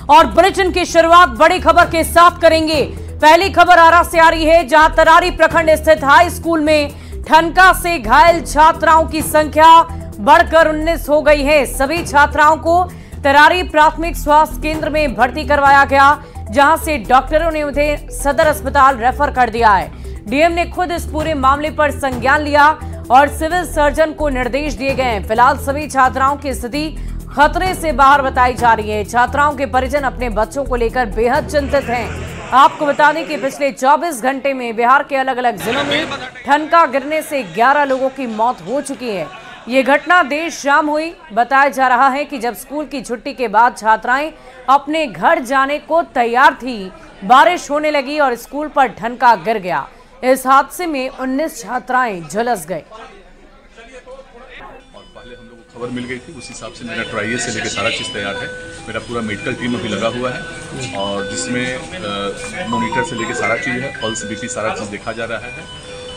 और बुलेटिन की शुरुआत बड़ी खबर के साथ करेंगे। पहली खबर आरा से आ रही है, जहां तरारी प्रखंड स्थित हाई स्कूल में ठनका से घायल छात्राओं की संख्या बढ़कर 19 हो गई है। सभी छात्राओं को तरारी प्राथमिक स्वास्थ्य केंद्र में भर्ती करवाया गया, जहां से डॉक्टरों ने उन्हें सदर अस्पताल रेफर कर दिया है। डीएम ने खुद इस पूरे मामले पर संज्ञान लिया और सिविल सर्जन को निर्देश दिए गए हैं। फिलहाल सभी छात्राओं की स्थिति खतरे से बाहर बताई जा रही है। छात्राओं के परिजन अपने बच्चों को लेकर बेहद चिंतित हैं। आपको बता दें कि पिछले 24 घंटे में बिहार के अलग अलग जिलों में ठनका गिरने से 11 लोगों की मौत हो चुकी है। ये घटना देर शाम हुई। बताया जा रहा है कि जब स्कूल की छुट्टी के बाद छात्राएं अपने घर जाने को तैयार थी, बारिश होने लगी और स्कूल पर ठनका गिर गया। इस हादसे में 19 छात्राएं झुलस गए। खबर मिल गई थी, उस हिसाब से मेरा ट्रायल से लेकर सारा चीज़ तैयार है। मेरा पूरा मेडिकल टीम अभी लगा हुआ है और जिसमें मॉनिटर से लेकर सारा चीज़ है, पल्स बीपी सारा चीज़ देखा जा रहा है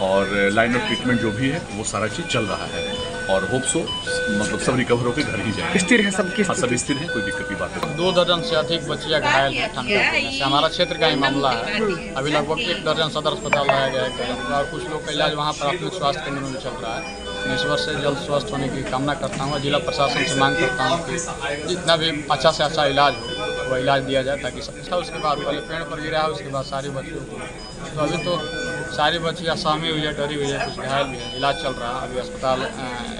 और लाइन ऑफ ट्रीटमेंट जो भी है वो सारा चीज़ चल रहा है और होप सो मतलब सब रिकवर होकर घर ही जाए। स्थिर है सब? सब स्थिर है, कोई दिक्कत की बात नहीं। 2 दर्जन से अधिक बच्चियां घायल हैं ठनका गिरने से। हमारा क्षेत्र का ही मामला है। अभी लगभग 1 दर्जन सदर अस्पताल लाया गया है और कुछ लोग का इलाज वहाँ प्राथमिक स्वास्थ्य केंद्र में चल रहा है। मैं ईश्वर से जल्द स्वस्थ होने की कामना करता हूँ। जिला प्रशासन से मांग करता हूँ कि जितना भी अच्छा से अच्छा इलाज हो वह इलाज दिया जाए, ताकि सब उसके बाद पहले पेड़ पर गिरा है, उसके बाद सारी बच्चियों को। तो अभी तो सारी बच्चियाँ सहमी हुई है, डरी हुई है, कुछ घायल भी है। इलाज चल रहा है, अभी अस्पताल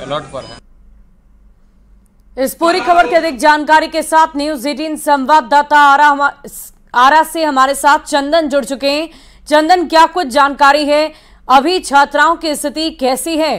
अलर्ट पर है। इस पूरी खबर की अधिक जानकारी के साथ न्यूज 18 संवाददाता आरा से हमारे साथ चंदन जुड़ चुके हैं। चंदन, क्या कुछ जानकारी है? अभी छात्राओं की स्थिति कैसी है?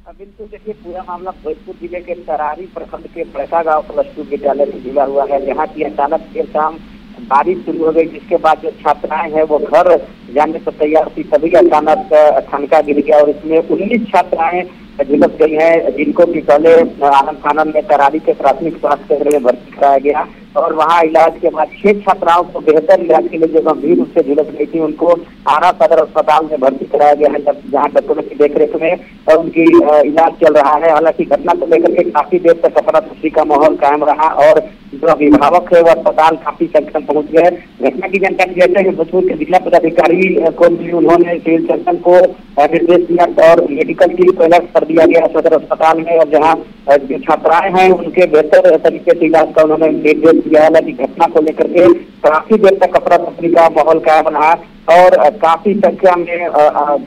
बिल्कुल, देखिए पूरा मामला भोजपुर जिले के तरारी प्रखंड के बड़का गांव +2 विद्यालय से जुड़ा हुआ है, जहां की अचानक देर शाम बारिश शुरू हो गई, जिसके बाद जो छात्राएं हैं वो घर जाने को तैयार थी, तभी अचानक ठनका गिर गया और इसमें 19 छात्राएं झुलस गई हैं, जिनको कि पहले आनंद फानंद में तरारी के प्राथमिक स्वास्थ्य केंद्र में भर्ती कराया गया और वहां इलाज के बाद 6 छात्राओं को बेहतर इलाज के लिए जो गंभीर रूप से झुलस गई थी, उनको आरा सदर अस्पताल में भर्ती कराया गया है, जहां डॉक्टरों की देखरेख में और उनकी इलाज चल रहा है। हालांकि घटना को लेकर के काफी देर तक अफरा तफरी का माहौल कायम रहा और जो अभिभावक है वो अस्पताल काफी संख्या में पहुंच गए। घटना की जानकारी देते हैं भोजपुर के जिला पदाधिकारी को भी उन्होंने सिविल सर्जन को निर्देश दिया और मेडिकल टीम को अलर्ट कर दिया गया सदर अस्पताल में, और जहाँ जो छात्राएं हैं उनके बेहतर तरीके से इलाज का उन्होंने निर्देश दिया। हालांकि घटना को लेकर के काफी देर तक अफरा तफरी का माहौल कायम रहा और काफी संख्या में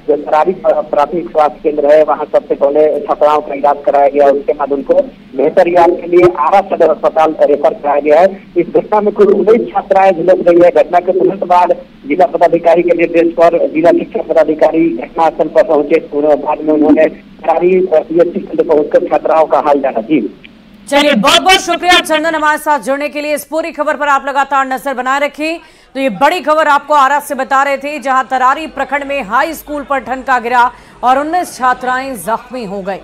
जो तरारी प्राथमिक स्वास्थ्य केंद्र है वहां सबसे पहले छात्राओं का इलाज कराया गया। उसके बाद उनको बेहतर इलाज के लिए आरा सदर अस्पताल रेफर कराया गया है। इस घटना में कुल 19 छात्राएं झुलस गई है। घटना के तुरंत बाद जिला पदाधिकारी के निर्देश पर जिला शिक्षा पदाधिकारी घटनास्थल पर पहुंचे। बाद में उन्होंने तरारी पीएचसी केंद्र पहुंचकर छात्राओं का हाल जाना। जी चलिए, बहुत बहुत शुक्रिया चंदन हमारे साथ जुड़ने के लिए। इस पूरी खबर पर आप लगातार नजर बनाए रखें। तो ये बड़ी खबर आपको आरा से बता रहे थे, जहां तरारी प्रखंड में हाई स्कूल पर ठनका गिरा और 19 छात्राएं जख्मी हो गई।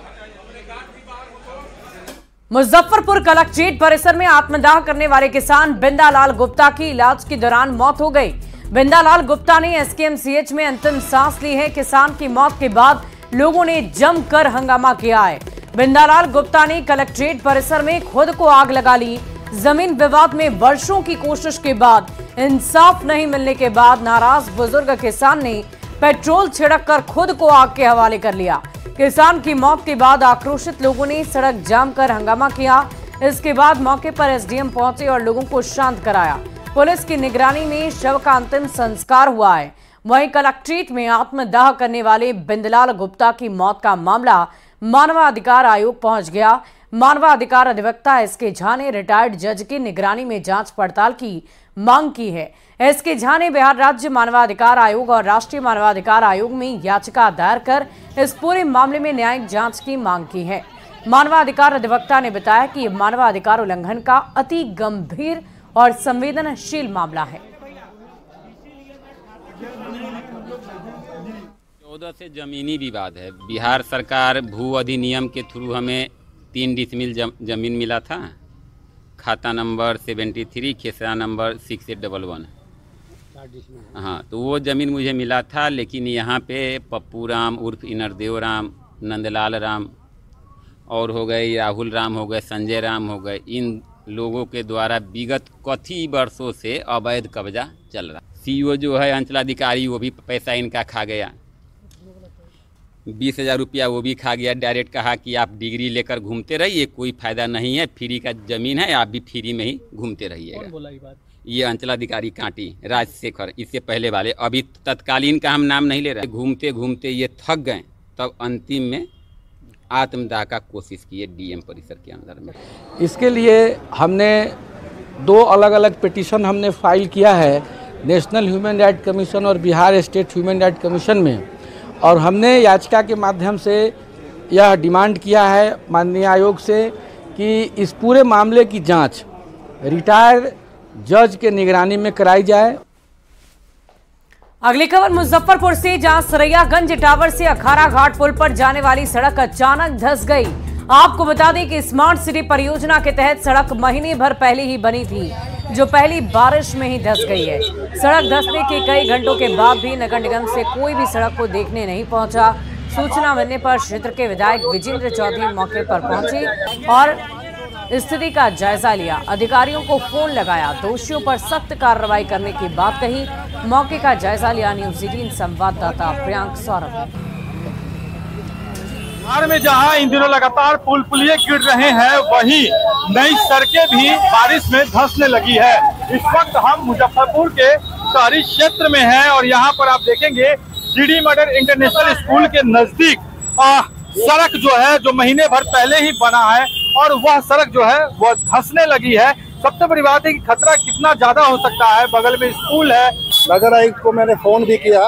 मुजफ्फरपुर कलेक्ट्रेट परिसर में आत्मदाह करने वाले किसान बिंदालाल गुप्ता की इलाज के दौरान मौत हो गई। बिंदालाल गुप्ता ने एसकेएमसीएच में अंतिम सांस ली है। किसान की मौत के बाद लोगों ने जमकर हंगामा किया है। बिंदालाल गुप्ता ने कलेक्ट्रेट परिसर में खुद को आग लगा ली। जमीन विवाद में वर्षों की कोशिश के बाद इंसाफ नहीं मिलने के बाद नाराज बुजुर्ग किसान ने पेट्रोल छिड़ककर खुद को आग के हवाले कर लिया। किसान की मौत के बाद आक्रोशित लोगों ने सड़क जाम कर हंगामा किया। इसके बाद मौके पर एसडीएम पहुंचे और लोगों को शांत कराया। पुलिस की निगरानी में शव का अंतिम संस्कार हुआ है। वहीं कलेक्ट्रेट में आत्मदाह करने वाले बिंदालाल गुप्ता की मौत का मामला मानवाधिकार आयोग पहुंच गया। मानवाधिकार अधिवक्ता एसके झा ने रिटायर्ड जज की निगरानी में जांच पड़ताल की मांग की है। एसके झा ने बिहार राज्य मानवाधिकार आयोग और राष्ट्रीय मानवाधिकार आयोग में याचिका दायर कर इस पूरे मामले में न्यायिक जांच की मांग की है। मानवाधिकार अधिवक्ता ने बताया कि मानवाधिकार उल्लंघन का अति गंभीर और संवेदनशील मामला है। 14 से जमीनी विवाद है। बिहार सरकार भू अधिनियम के थ्रू हमें 3 डिसमिल जमीन मिला था। खाता नंबर 73, खेसरा नंबर 6811। हाँ, तो वो ज़मीन मुझे मिला था, लेकिन यहाँ पे पप्पू राम उर्फ इनरदेव राम, नंदलाल राम और हो गए, राहुल राम हो गए, संजय राम हो गए, इन लोगों के द्वारा विगत कई वर्षों से अवैध कब्जा चल रहा। सीईओ जो है अंचलाधिकारी, वो भी पैसा इनका खा गया, 20,000 रुपया वो भी खा गया। डायरेक्ट कहा कि आप डिग्री लेकर घूमते रहिए, कोई फ़ायदा नहीं है, फ्री का ज़मीन है, आप भी फ्री में ही घूमते रहिएगा। कौन बोला ये बात? ये अंचलाधिकारी कांटी राजशेखर, इससे पहले वाले, अभी तत्कालीन का हम नाम नहीं ले रहे। घूमते घूमते ये थक गए, तब अंतिम में आत्मदाह का कोशिश किए डीएम परिसर के अंदर में। इसके लिए हमने 2 अलग अलग पिटीशन हमने फाइल किया है नेशनल ह्यूमन राइट कमीशन और Bihar state human right commission में, और हमने याचिका के माध्यम से यह डिमांड किया है माननीय आयोग से कि इस पूरे मामले की जांच रिटायर्ड जज के निगरानी में कराई जाए। अगली खबर मुजफ्फरपुर से, जहां सरैयागंज टावर से अखाड़ा घाट पुल पर जाने वाली सड़क अचानक धंस गई। आपको बता दें कि स्मार्ट सिटी परियोजना के तहत सड़क महीने भर पहले ही बनी थी, जो पहली बारिश में ही धंस गई है। सड़क धंसने के कई घंटों के बाद भी नगर निगम से कोई भी सड़क को देखने नहीं पहुंचा। सूचना मिलने पर क्षेत्र के विधायक विजेंद्र चौधरी मौके पर पहुंचे और स्थिति का जायजा लिया। अधिकारियों को फोन लगाया, दोषियों पर सख्त कार्रवाई करने की बात कही। मौके का जायजा लिया न्यूज़ 18 संवाददाता प्रियांक सौरभ। बिहार में जहां इन दिनों लगातार पुलिये गिर रहे हैं, वहीं नई सड़कें भी बारिश में धंसने लगी है। इस वक्त हम मुजफ्फरपुर के शहरी क्षेत्र में हैं और यहां पर आप देखेंगे जीडी मॉडल इंटरनेशनल स्कूल के नजदीक सड़क जो है, जो महीने भर पहले ही बना है, और वह सड़क जो है वो धंसने लगी है। सबसे बड़ी बात है कि खतरा कितना ज्यादा हो सकता है, बगल में स्कूल है। नगर आयुक्त को मैंने फोन भी किया,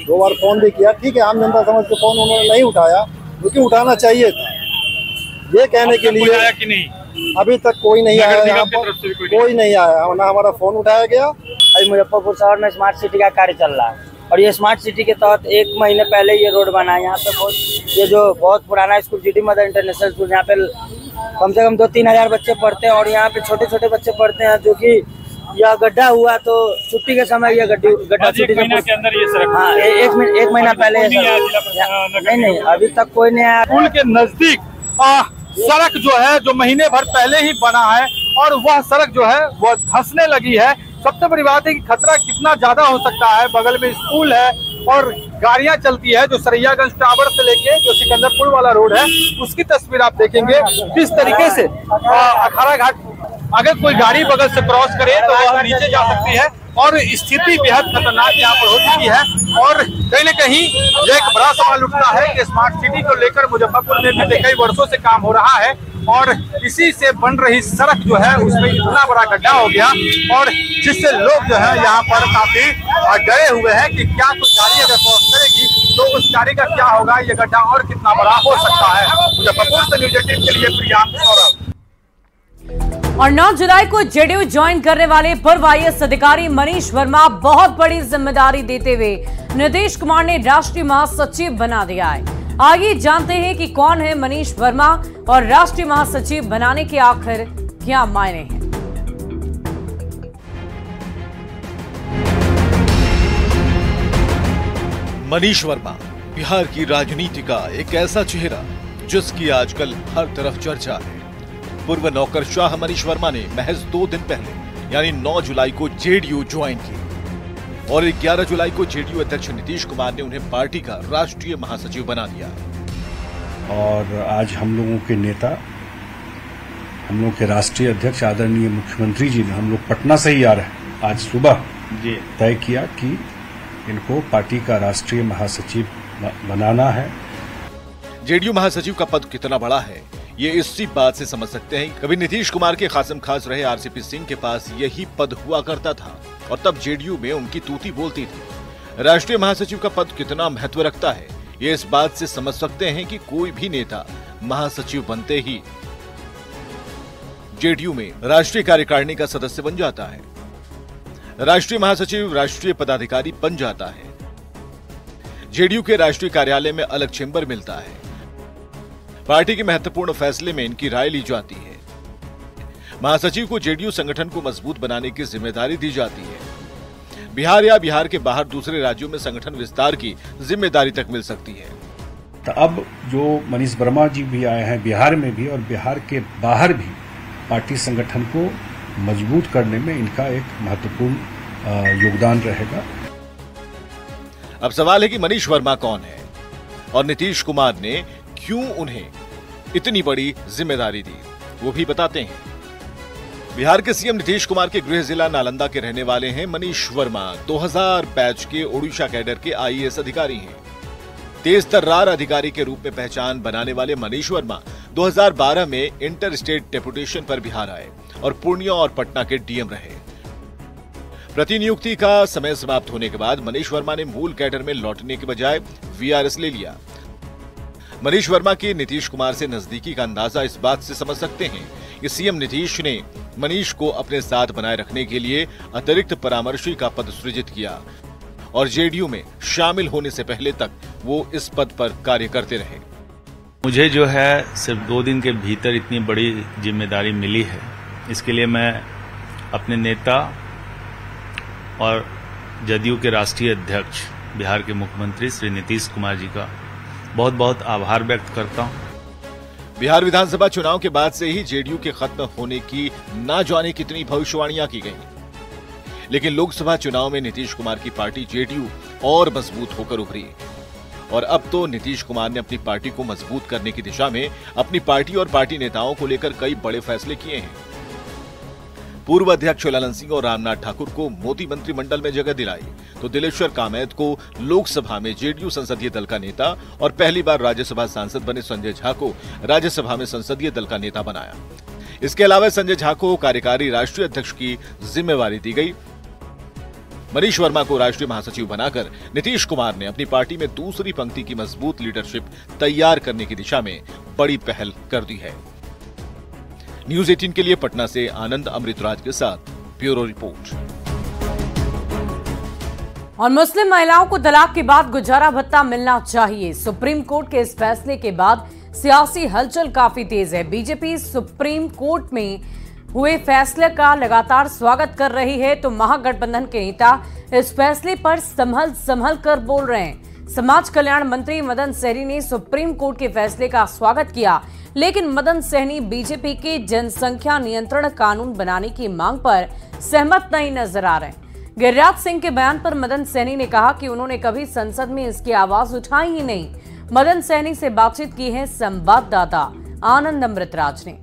2 बार फोन भी किया, ठीक है, आम जनता समझ के फोन उन्होंने नहीं उठाया, क्योंकि उठाना चाहिए था। ये कहने के लिए आया कि नहीं, अभी तक कोई नहीं आया, यहाँ पर कोई नहीं आया, ना हमारा फोन उठाया गया। अभी मुजफ्फरपुर शहर में स्मार्ट सिटी का कार्य चल रहा है, और ये स्मार्ट सिटी के तहत 1 महीने पहले ये रोड बना है। यहाँ पे ये जो बहुत पुराना school GD mother international school, यहाँ पे कम से कम 2-3 हजार बच्चे पढ़ते हैं, और यहाँ पे छोटे छोटे बच्चे पढ़ते हैं, जो कि यह गड्ढा हुआ तो छुट्टी के समय यह गड्ढा छुट्टी के अंदर ये सड़क, हाँ, एक महीना पहले नहीं, अभी तक कोई नहीं आया। स्कूल के नजदीक सड़क जो है, जो महीने भर पहले ही बना है, और वह सड़क जो है वो धंसने लगी है। सबसे बड़ी बात है कि खतरा कितना ज्यादा हो सकता है, बगल में स्कूल है और गाड़ियां चलती है। जो सरैयागंज टावर से लेके जो सिकंदरपुर वाला रोड है, उसकी तस्वीर आप देखेंगे किस तरीके से अखाड़ा घाट, अगर कोई गाड़ी बगल से क्रॉस करे तो वह नीचे जा सकती है, और स्थिति बेहद खतरनाक यहाँ पर हो चुकी है। और कहीं न कहीं यह एक बड़ा सवाल उठता है कि स्मार्ट सिटी को लेकर मुजफ्फरपुर में पिछले कई वर्षों से काम हो रहा है, और इसी से बन रही सड़क जो है उसमें इतना बड़ा गड्ढा हो गया, और जिससे लोग जो है यहाँ पर काफी डरे हुए हैं कि क्या कोई गाड़ी अगर क्रॉस करेगी तो उस गाड़ी का क्या होगा, ये गड्ढा और कितना बड़ा हो सकता है। मुजफ्फरपुर से न्यूज़ 18 के लिए प्रियांक सौरभ। और 9 जुलाई को जेडीयू ज्वाइन करने वाले पूर्व आईएएस अधिकारी मनीष वर्मा बहुत बड़ी जिम्मेदारी देते हुए नीतीश कुमार ने राष्ट्रीय महासचिव बना दिया है। आगे जानते हैं कि कौन है मनीष वर्मा और राष्ट्रीय महासचिव बनाने के आखिर क्या मायने हैं। मनीष वर्मा बिहार की राजनीति का एक ऐसा चेहरा जिसकी आजकल हर तरफ चर्चा है। पूर्व नौकरशाह मनीष वर्मा ने महज 2 दिन पहले यानी 9 जुलाई को जेडीयू ज्वाइन की, और 11 जुलाई को जेडीयू अध्यक्ष नीतीश कुमार ने उन्हें पार्टी का राष्ट्रीय महासचिव बना दिया। और आज हम लोगों के नेता, हम लोग के राष्ट्रीय अध्यक्ष आदरणीय मुख्यमंत्री जी ने, हम लोग पटना से ही आ रहे हैं, आज सुबह तय किया कि इनको पार्टी का राष्ट्रीय महासचिव बनाना है। जेडीयू महासचिव का पद कितना बड़ा है ये इसी बात से समझ सकते हैं। कभी नीतीश कुमार के खासम खास रहे आरसीपी सिंह के पास यही पद हुआ करता था, और तब जेडीयू में उनकी तूती बोलती थी। राष्ट्रीय महासचिव का पद कितना महत्व रखता है ये इस बात से समझ सकते हैं कि कोई भी नेता महासचिव बनते ही जेडीयू में राष्ट्रीय कार्यकारिणी का सदस्य बन जाता है। राष्ट्रीय महासचिव राष्ट्रीय पदाधिकारी बन जाता है। जेडीयू के राष्ट्रीय कार्यालय में अलग चेंबर मिलता है। पार्टी के महत्वपूर्ण फैसले में इनकी राय ली जाती है। महासचिव को जेडीयू संगठन को मजबूत बनाने की जिम्मेदारी दी जाती है। बिहार या बिहार के बाहर दूसरे राज्यों में संगठन विस्तार की जिम्मेदारी तक मिल सकती है। तो अब जो मनीष वर्मा जी भी आए हैं बिहार में भी और बिहार के बाहर भी, पार्टी संगठन को मजबूत करने में इनका एक महत्वपूर्ण योगदान रहेगा। अब सवाल है कि मनीष वर्मा कौन है और नीतीश कुमार ने क्यों उन्हें इतनी बड़ी जिम्मेदारी दी, वो भी बताते हैं। बिहार के सीएम नीतीश कुमार के गृह जिला नालंदा के रहने वाले हैं मनीष वर्मा। 2000 बैच के ओडिशा कैडर के आईएएस अधिकारी हैं। तेज तर्रार अधिकारी के रूप में पहचान बनाने वाले मनीष वर्मा 2012 में इंटर स्टेट डेपुटेशन पर बिहार आए और पूर्णिया और पटना के डीएम रहे। प्रतिनियुक्ति का समय समाप्त होने के बाद मनीष वर्मा ने मूल कैडर में लौटने के बजाय वीआरएस ले लिया। मनीष वर्मा की नीतीश कुमार से नजदीकी का अंदाजा इस बात से समझ सकते हैं कि सीएम नीतीश ने मनीष को अपने साथ बनाए रखने के लिए अतिरिक्त परामर्शी का पद सृजित किया और जेडीयू में शामिल होने से पहले तक वो इस पद पर कार्य करते रहे। मुझे जो है सिर्फ 2 दिन के भीतर इतनी बड़ी जिम्मेदारी मिली है, इसके लिए मैं अपने नेता और जदयू के राष्ट्रीय अध्यक्ष बिहार के मुख्यमंत्री श्री नीतीश कुमार जी का बहुत बहुत आभार व्यक्त करता हूं। बिहार विधानसभा चुनाव के बाद से ही जेडीयू के खत्म होने की ना जाने कितनी भविष्यवाणियां की गई, लेकिन लोकसभा चुनाव में नीतीश कुमार की पार्टी जेडीयू और मजबूत होकर उभरी और अब तो नीतीश कुमार ने अपनी पार्टी को मजबूत करने की दिशा में अपनी पार्टी और पार्टी नेताओं को लेकर कई बड़े फैसले किए हैं। पूर्व अध्यक्ष ललन सिंह और रामनाथ ठाकुर को मोदी मंत्रिमंडल में जगह दिलाई तो दिलेश्वर कामैत को लोकसभा में जेडीयू संसदीय दल का नेता और पहली बार राज्यसभा सांसद बने संजय झा को राज्यसभा में संसदीय दल का नेता बनाया। इसके अलावा संजय झा को कार्यकारी राष्ट्रीय अध्यक्ष की जिम्मेवारी दी गई। मनीष वर्मा को राष्ट्रीय महासचिव बनाकर नीतीश कुमार ने अपनी पार्टी में दूसरी पंक्ति की मजबूत लीडरशिप तैयार करने की दिशा में बड़ी पहल कर दी है। न्यूज़ 18 के लिए पटना से आनंद अमृतराज के साथ ब्यूरो रिपोर्ट। और मुस्लिम महिलाओं को तलाक के बाद गुजारा भत्ता मिलना चाहिए। सुप्रीम कोर्ट के इस फैसले के बाद सियासी हलचल काफी तेज है। बीजेपी सुप्रीम कोर्ट में हुए फैसले का लगातार स्वागत कर रही है तो महागठबंधन के नेता इस फैसले पर संभल कर बोल रहे हैं। समाज कल्याण मंत्री मदन सहनी ने सुप्रीम कोर्ट के फैसले का स्वागत किया, लेकिन मदन सहनी बीजेपी के जनसंख्या नियंत्रण कानून बनाने की मांग पर सहमत नहीं नजर आ रहे। गिरिराज सिंह के बयान पर मदन सहनी ने कहा कि उन्होंने कभी संसद में इसकी आवाज उठाई ही नहीं। मदन सहनी से बातचीत की है संवाददाता आनंद अमृतराज ने।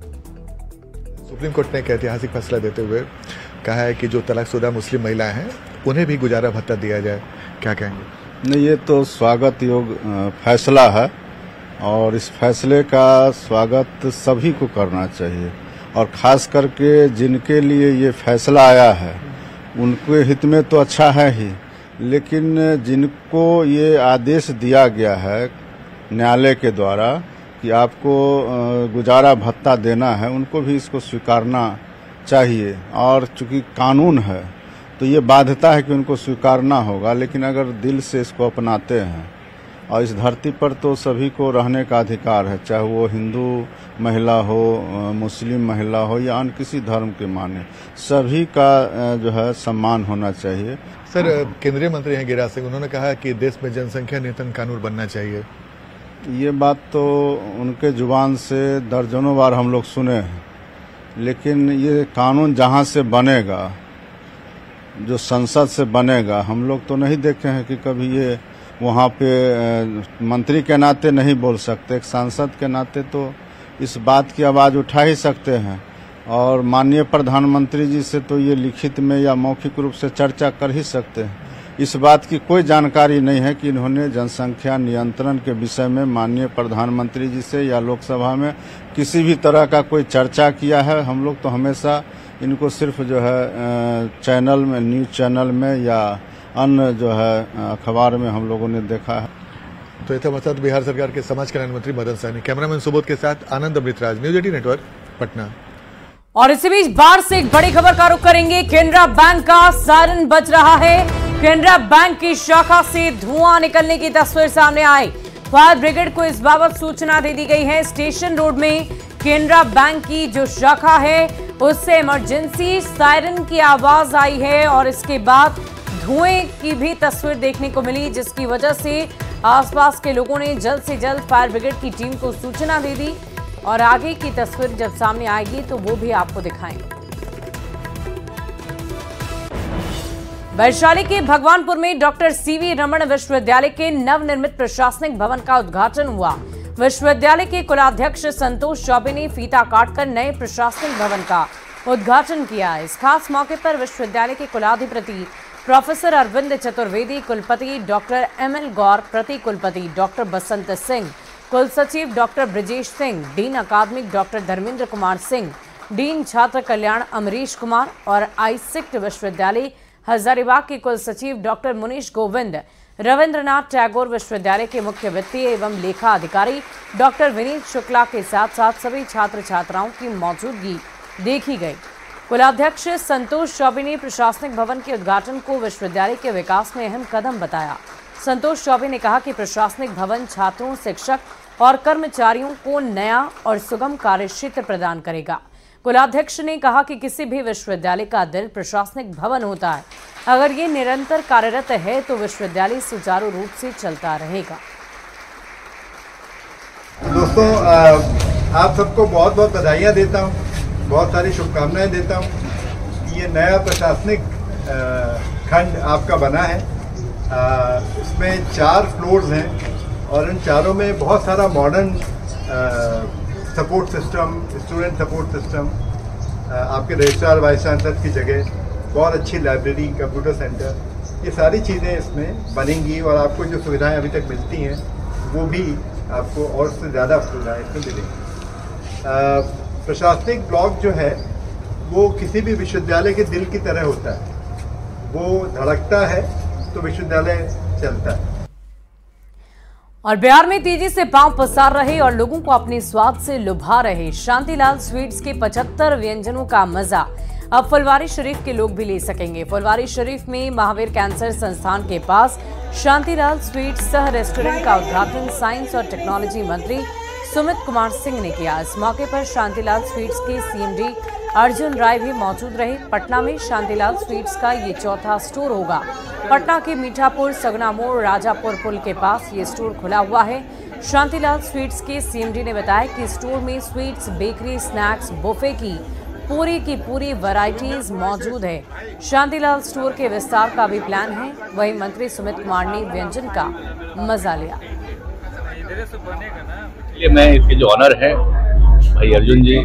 सुप्रीम कोर्ट ने एक ऐतिहासिक फैसला देते हुए कहा है कि जो तलाकशुदा मुस्लिम महिलाएं हैं उन्हें भी गुजारा भत्ता दिया जाए, क्या कहेंगे? नहीं, ये तो स्वागत योग्य फैसला है और इस फैसले का स्वागत सभी को करना चाहिए और खास करके जिनके लिए ये फैसला आया है उनके हित में तो अच्छा है ही, लेकिन जिनको ये आदेश दिया गया है न्यायालय के द्वारा कि आपको गुजारा भत्ता देना है, उनको भी इसको स्वीकारना चाहिए। और चूंकि कानून है तो ये बाध्यता है कि उनको स्वीकारना होगा, लेकिन अगर दिल से इसको अपनाते हैं और इस धरती पर तो सभी को रहने का अधिकार है, चाहे वो हिंदू महिला हो, मुस्लिम महिला हो या अन्य किसी धर्म के माने, सभी का जो है सम्मान होना चाहिए। सर, केंद्रीय मंत्री हैं गिरिराज सिंह, उन्होंने कहा कि देश में जनसंख्या नियंत्रण कानून बनना चाहिए। ये बात तो उनके जुबान से दर्जनों बार हम लोग सुने हैं, लेकिन ये कानून जहाँ से बनेगा, जो संसद से बनेगा, हम लोग तो नहीं देखे हैं कि कभी ये वहाँ पे मंत्री के नाते नहीं बोल सकते। एक सांसद के नाते तो इस बात की आवाज़ उठा ही सकते हैं और माननीय प्रधानमंत्री जी से तो ये लिखित में या मौखिक रूप से चर्चा कर ही सकते हैं। इस बात की कोई जानकारी नहीं है कि इन्होंने जनसंख्या नियंत्रण के विषय में माननीय प्रधानमंत्री जी से या लोकसभा में किसी भी तरह का कोई चर्चा किया है। हम लोग तो हमेशा इनको सिर्फ जो है चैनल में, न्यूज़ चैनल में या अन्य जो है अखबार में हम लोगों ने देखा है। तो ये था मतलब बिहार सरकार के समाज कल्याण मंत्री मदन सहनी। कैमरामैन सुबोध के साथ आनंद अमृतराज, न्यूज़ 18 नेटवर्क, पटना। और इसी बीच बाढ़ से एक बड़ी खबर का रुख करेंगे। केनरा बैंक का सायरन बज रहा है। केनरा बैंक की शाखा से धुआं निकलने की तस्वीर सामने आई। फायर ब्रिगेड को इस बाबत सूचना दे दी गई है। स्टेशन रोड में केनरा बैंक की जो शाखा है उससे इमरजेंसी सायरन की आवाज आई है और इसके बाद धुएं की भी तस्वीर देखने को मिली, जिसकी वजह से आसपास के लोगों ने जल्द से जल्द फायर ब्रिगेड की टीम को सूचना दे दी। और आगे की तस्वीर जब सामने आएगी तो वो भी आपको दिखाएंगे। वैशाली के भगवानपुर में डॉक्टर सीवी रमन विश्वविद्यालय के नवनिर्मित प्रशासनिक भवन का उद्घाटन हुआ। विश्वविद्यालय के कुलाध्यक्ष संतोष चौबे ने फीता काटकर नए प्रशासनिक भवन का उद्घाटन किया। इस खास मौके पर विश्वविद्यालय के कुलाधिपति प्रोफेसर अरविंद चतुर्वेदी, कुलपति डॉक्टर ML गौर, प्रति कुलपति डॉक्टर बसंत सिंह, कुलसचिव डॉक्टर ब्रिजेश सिंह, डीन अकादमिक डॉक्टर धर्मेंद्र कुमार सिंह, डीन छात्र कल्याण अमरीश कुमार और आईसिक्ट विश्वविद्यालय हजारीबाग के कुलसचिव डॉक्टर मुनीश गोविंद, रविंद्रनाथ टैगोर विश्वविद्यालय के मुख्य वित्तीय एवं लेखा अधिकारी डॉक्टर विनीत शुक्ला के साथ साथ सभी छात्र छात्राओं की मौजूदगी देखी गई। कुलाध्यक्ष संतोष चौबे ने प्रशासनिक भवन के उद्घाटन को विश्वविद्यालय के विकास में अहम कदम बताया। संतोष चौबे ने कहा कि प्रशासनिक भवन छात्रों, शिक्षक और कर्मचारियों को नया और सुगम कार्यक्षेत्र प्रदान करेगा। कुलाध्यक्ष ने कहा कि किसी भी विश्वविद्यालय का दिल प्रशासनिक भवन होता है। अगर ये निरंतर कार्यरत है तो विश्वविद्यालय सुचारू रूप से चलता रहेगा। दोस्तों, आप सबको बहुत बहुत बधाइयाँ देता हूँ, बहुत सारी शुभकामनाएं देता हूँ। ये नया प्रशासनिक खंड आपका बना है। इसमें 4 फ्लोर्स हैं और इन चारों में बहुत सारा modern support system, student support system, आपके रजिस्ट्रार वाइस चांसलर की जगह, बहुत अच्छी लाइब्रेरी, कंप्यूटर सेंटर, ये सारी चीज़ें इसमें बनेंगी और आपको जो सुविधाएं अभी तक मिलती हैं वो भी आपको और से ज़्यादा सुविधाएं इसमें मिलेंगी। प्रशासनिक ब्लॉक जो है वो किसी भी विश्वविद्यालय के दिल की तरह होता है। वो धड़कता है तो विश्वविद्यालय चलता है। और बिहार में तेजी से पांव पसार रहे और लोगों को अपने स्वाद से लुभा रहे शांतिलाल स्वीट्स के 75 व्यंजनों का मजा अब फुलवारी शरीफ के लोग भी ले सकेंगे। फुलवारी शरीफ में महावीर कैंसर संस्थान के पास शांतिलाल स्वीट्स सह रेस्टोरेंट का उद्घाटन साइंस और टेक्नोलॉजी मंत्री सुमित कुमार सिंह ने किया। इस मौके पर शांतिलाल स्वीट्स के CMD अर्जुन राय भी मौजूद रहे। पटना में शांतिलाल स्वीट्स का ये चौथा स्टोर होगा। पटना के मीठापुर, सगना मोड़, राजापुर पुल के पास ये स्टोर खुला हुआ है। शांतिलाल स्वीट्स के CMD ने बताया कि स्टोर में स्वीट्स, बेकरी, स्नैक्स, बुफे की पूरी वैरायटीज मौजूद है। शांतिलाल स्टोर के विस्तार का भी प्लान है। वहीं मंत्री सुमित कुमार ने व्यंजन का मजा लिया। मैं इसके जो ऑनर है भाई अर्जुन जी,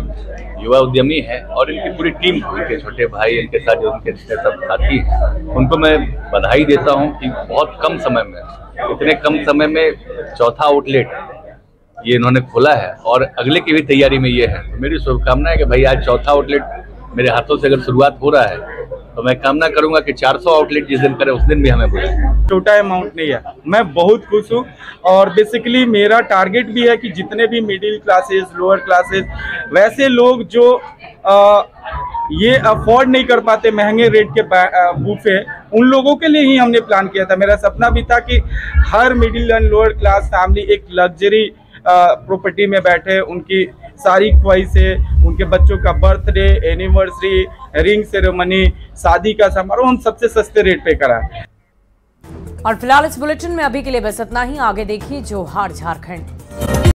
युवा उद्यमी है, और इनकी पूरी टीम, इनके छोटे भाई, इनके साथ जो उनके सब साथी हैं, उनको मैं बधाई देता हूं कि बहुत कम समय में, इतने कम समय में चौथा आउटलेट ये इन्होंने खोला है और अगले की भी तैयारी में ये है। तो मेरी शुभकामना है कि भाई आज चौथा आउटलेट मेरे हाथों से अगर शुरुआत हो रहा है तो मैं कामना करूंगा कि 400 आउटलेट जिस दिन करें उस दिन भी हमें बुलाएं। छोटा अमाउंट नहीं है, मैं बहुत खुश हूँ। और बेसिकली मेरा टारगेट भी है कि जितने भी मिडिल क्लासेस, लोअर क्लासेस, वैसे लोग जो ये अफोर्ड नहीं कर पाते महंगे रेट के बूफे, उन लोगों के लिए ही हमने प्लान किया था। मेरा सपना भी था कि हर middle and lower class family एक लग्जरी प्रॉपर्टी में बैठे, उनकी सारी ख्वाहिशें, उनके बच्चों का बर्थडे, एनिवर्सरी, रिंग सेरेमनी, शादी का समारोह हम सबसे सस्ते रेट पे कराएं। और फिलहाल इस बुलेटिन में अभी के लिए बस इतना ही। आगे देखिए जोहार झारखंड।